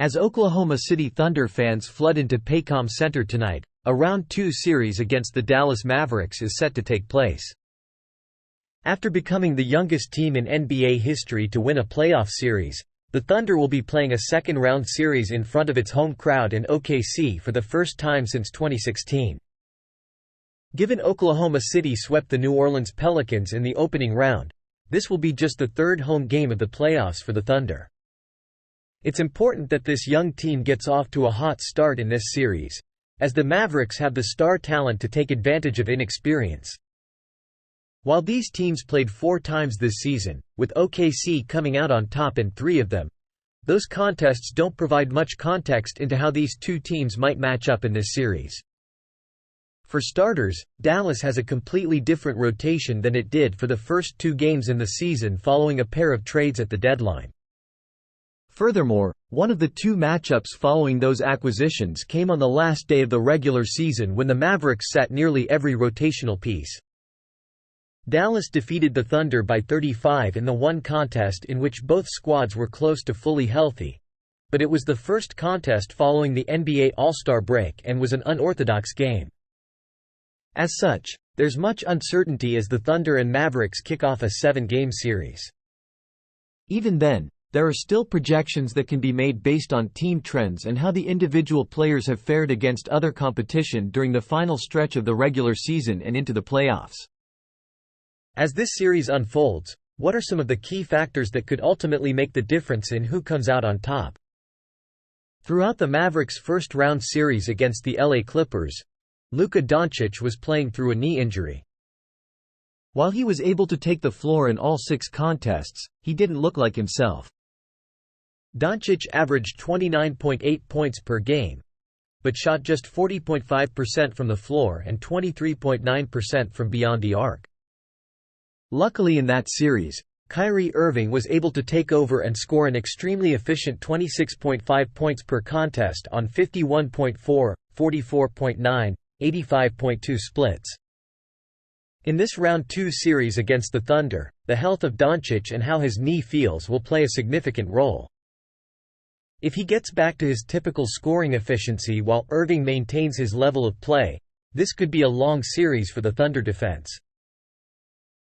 As Oklahoma City Thunder fans flood into Paycom Center tonight, a Round 2 series against the Dallas Mavericks is set to take place. After becoming the youngest team in NBA history to win a playoff series, the Thunder will be playing a second-round series in front of its home crowd in OKC for the first time since 2016. Given Oklahoma City swept the New Orleans Pelicans in the opening round, this will be just the third home game of the playoffs for the Thunder. It's important that this young team gets off to a hot start in this series, as the Mavericks have the star talent to take advantage of inexperience. While these teams played 4 times this season, with OKC coming out on top in 3 of them, those contests don't provide much context into how these two teams might match up in this series. For starters, Dallas has a completely different rotation than it did for the first 2 games in the season following a pair of trades at the deadline. Furthermore, one of the 2 matchups following those acquisitions came on the last day of the regular season when the Mavericks sat nearly every rotational piece. Dallas defeated the Thunder by 35 in the one contest in which both squads were close to fully healthy, but it was the first contest following the NBA All-Star break and was an unorthodox game. As such, there's much uncertainty as the Thunder and Mavericks kick off a 7-game series. Even then, there are still projections that can be made based on team trends and how the individual players have fared against other competition during the final stretch of the regular season and into the playoffs. As this series unfolds, what are some of the key factors that could ultimately make the difference in who comes out on top? Throughout the Mavericks' first-round series against the LA Clippers, Luka Doncic was playing through a knee injury. While he was able to take the floor in all 6 contests, he didn't look like himself. Doncic averaged 29.8 points per game, but shot just 40.5% from the floor and 23.9% from beyond the arc. Luckily in that series, Kyrie Irving was able to take over and score an extremely efficient 26.5 points per contest on 51.4, 44.9, 85.2 splits. In this Round 2 series against the Thunder, the health of Doncic and how his knee feels will play a significant role. If he gets back to his typical scoring efficiency while Irving maintains his level of play, this could be a long series for the Thunder defense.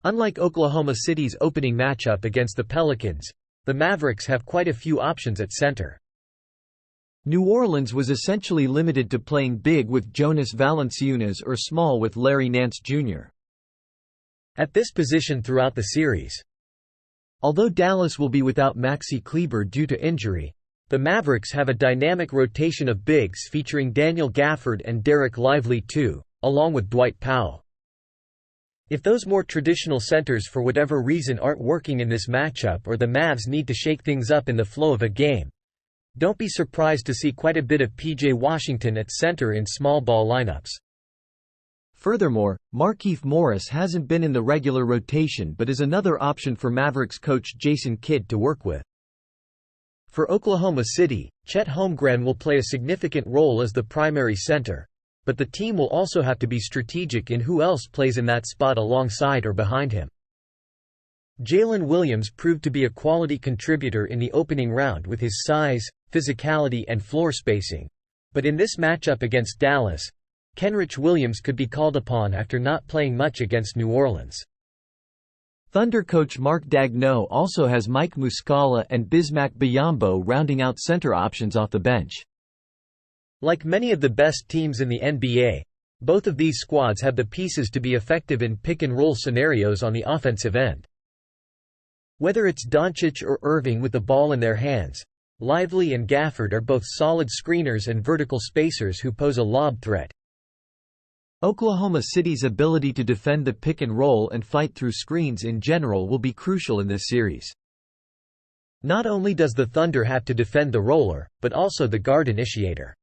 Unlike Oklahoma City's opening matchup against the Pelicans, the Mavericks have quite a few options at center. New Orleans was essentially limited to playing big with Jonas Valanciunas or small with Larry Nance Jr. at this position throughout the series. Although Dallas will be without Maxi Kleber due to injury, the Mavericks have a dynamic rotation of bigs featuring Daniel Gafford and Derek Lively too, along with Dwight Powell. If those more traditional centers for whatever reason aren't working in this matchup or the Mavs need to shake things up in the flow of a game, don't be surprised to see quite a bit of PJ Washington at center in small ball lineups. Furthermore, Markieff Morris hasn't been in the regular rotation but is another option for Mavericks coach Jason Kidd to work with. For Oklahoma City, Chet Holmgren will play a significant role as the primary center, but the team will also have to be strategic in who else plays in that spot alongside or behind him. Jalen Williams proved to be a quality contributor in the opening round with his size, physicality and floor spacing, but in this matchup against Dallas, Kenrich Williams could be called upon after not playing much against New Orleans. Thunder coach Mark Daigneault also has Mike Muscala and Bismack Biyombo rounding out center options off the bench. Like many of the best teams in the NBA, both of these squads have the pieces to be effective in pick-and-roll scenarios on the offensive end. Whether it's Doncic or Irving with the ball in their hands, Lively and Gafford are both solid screeners and vertical spacers who pose a lob threat. Oklahoma City's ability to defend the pick-and-roll and fight through screens in general will be crucial in this series. Not only does the Thunder have to defend the roller, but also the guard initiator.